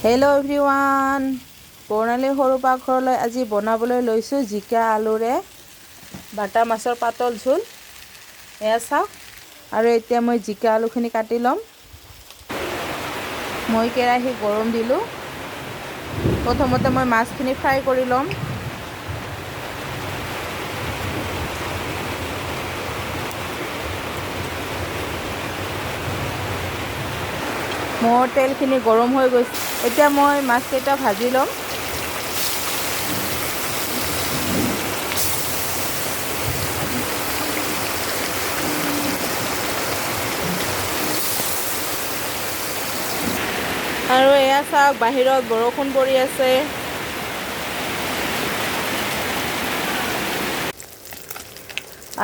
Hello' everyone, বৰ্ণালী সৰু পাকঘৰলৈ আজি বনাবলৈ লৈছোঁ জিকা আলুৰে বাটা মাছৰ পাতল ঝোল। এয়া চাওক। আৰু এতিয়া মই জিকা আলুখিনি কাটি ল'ম। মই কেৰাহী গৰম দিলোঁ। প্ৰথমতে মই মাছখিনি ফ্ৰাই কৰি ল'ম। মোৰ তেলখিনি গৰম হৈ গৈছে। এতিয়া মই মাছকেইটা ভাজি ল'ম। আৰু এয়া চাওক, বাহিৰত বৰষুণ পৰি আছে।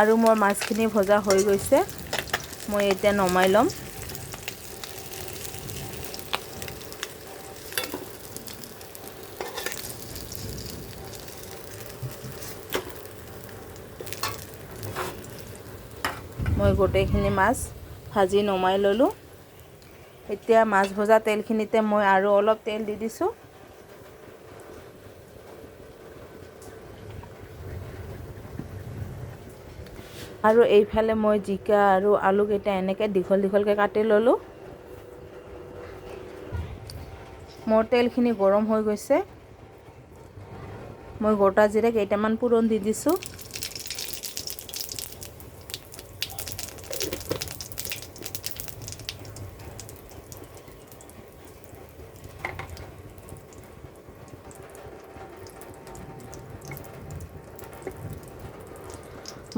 আৰু মোৰ মাছখিনি ভজা হৈ গৈছে। মই এতিয়া নমাই ল'ম। মই গোটেইখিনি মাছ ভাজি নমাই ল'লোঁ। এতিয়া মাছ ভজা তেলখিনিতে মই আৰু অলপ তেল দি দিছোঁ। আৰু এইফালে মই জিকা আৰু আলুকেইটা এনেকৈ দীঘল দীঘলকৈ কাটি ল'লোঁ। মোৰ তেলখিনি গৰম হৈ গৈছে। মই গোটা জিৰা কেইটামান পোৰণ দি দিছোঁ।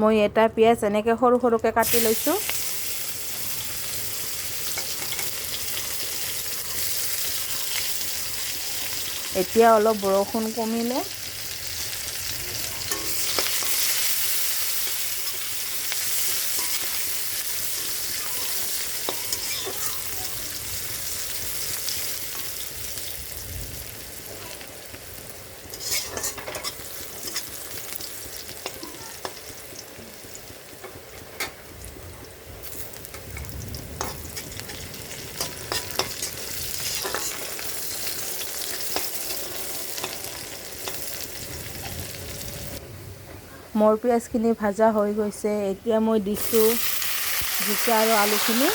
মই এটা পিঁয়াজ এনেকৈ সৰু সৰুকৈ কাটি লৈছোঁ। এতিয়া অলপ বৰষুণ কমিলে মোৰ পিঁয়াজখিনি ভাজা হৈ গৈছে। এতিয়া মই দিছোঁ জিকা আৰু আলুখিনি।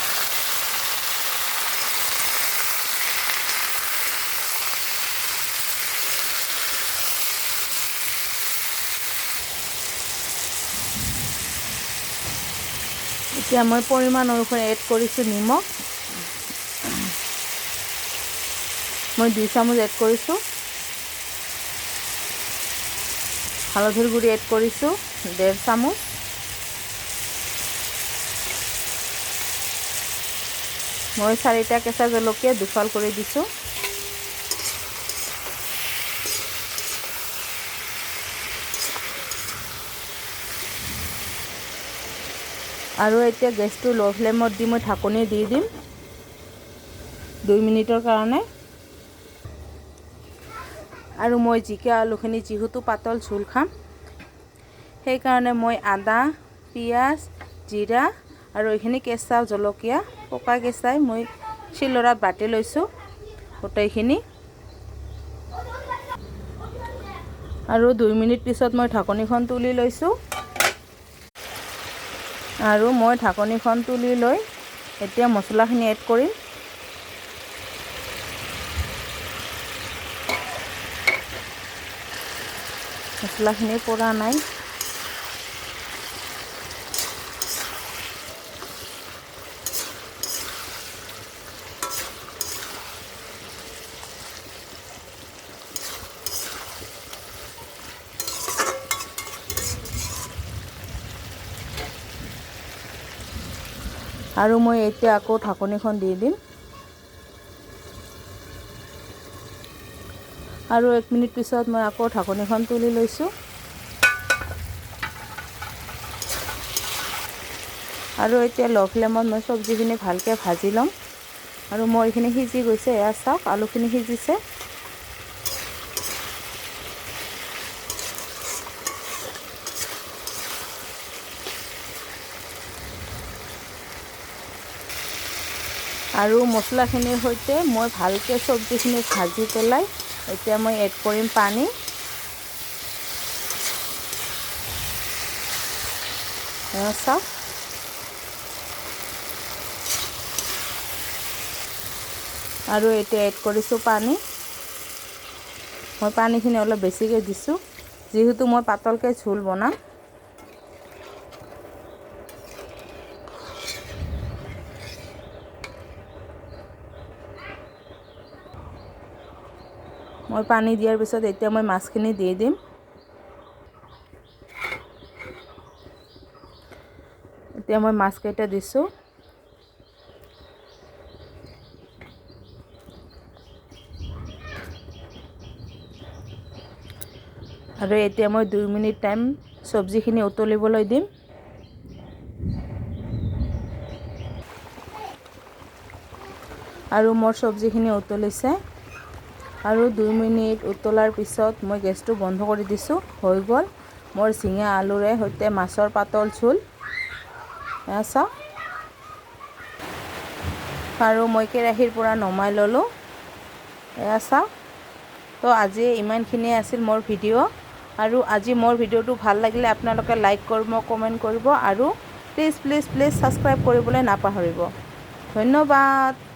এতিয়া মই পৰিমাণ অনুসৰি এড কৰিছোঁ নিমখ। মই 2 চামুচ এড কৰিছোঁ। হালধিৰ গুড়ি এড কৰিছোঁ 1.5 চামুচ। মই 4টা কেঁচা জলকীয়া দুফাল কৰি দিছোঁ। আৰু এতিয়া গেছটো ল' ফ্লেমত দি মই ঢাকনি দি দিম 2 মিনিটৰ কাৰণে। আৰু মই জিকা আলুখিনি যিহেতু পাতল ঝোল খাম, সেইকাৰণে মই আদা, পিঁয়াজ, জিৰা আৰু এইখিনি কেঁচা জলকীয়া পকা কেঁচাই মই শিলনোড়াত বাটি লৈছোঁ গোটেইখিনি। আৰু 2 মিনিট পিছত মই ঢাকনিখন তুলি লৈছোঁ। আৰু মই ঢাকনিখন তুলি লৈ এতিয়া মছলাখিনি এড কৰিম। মছলাখিনি পৰা নাই। আৰু মই এতিয়া আকৌ ঢাকনিখন দি দিম। আৰু 1 মিনিট পিছত মই আকৌ ঢাকনিখন তুলি লৈছোঁ। আৰু এতিয়া ল' ফ্লেমত মই চব্জিখিনি ভালকৈ ভাজি ল'ম। আৰু মোৰ এইখিনি সিজি গৈছে। এয়া চাওক, আলুখিনি সিজিছে। আৰু মছলাখিনিৰ সৈতে মই ভালকৈ চব্জিখিনি ভাজি পেলাই এতিয়া মই এড কৰিম পানী। চাওক আৰু এতিয়া এড কৰিছোঁ পানী। মই পানীখিনি অলপ বেছিকৈ দিছোঁ যিহেতু মই পাতলকৈ ঝোল বনাম। মই পানী দিয়াৰ পিছত এতিয়া মই মাছখিনি দি দিম। এতিয়া মই মাছকেইটা দিছোঁ। আৰু এতিয়া মই 2 মিনিট টাইম চব্জিখিনি উতলিবলৈ দিম। আৰু মোৰ চব্জিখিনি উতলিছে আৰু 2 মিনিট উতলাৰ পিছত মই গেছটো বন্ধ কৰি দিছোঁ। হৈ গ'ল মোৰ ঝিঙা আলুৰে সৈতে মাছৰ পাতল ঝোল। চাওক আৰু মই কেৰাহীৰ পৰা নমাই ল'লোঁ। চাওক। তো আজি ইমানখিনিয়ে আছিল মোৰ ভিডিঅ'। আৰু আজি মোৰ ভিডিঅ'টো ভাল লাগিলে আপোনালোকে লাইক কৰিব, কমেণ্ট কৰিব আৰু প্লিজ ছাবস্ক্ৰাইব কৰিবলৈ নাপাহৰিব। ধন্যবাদ।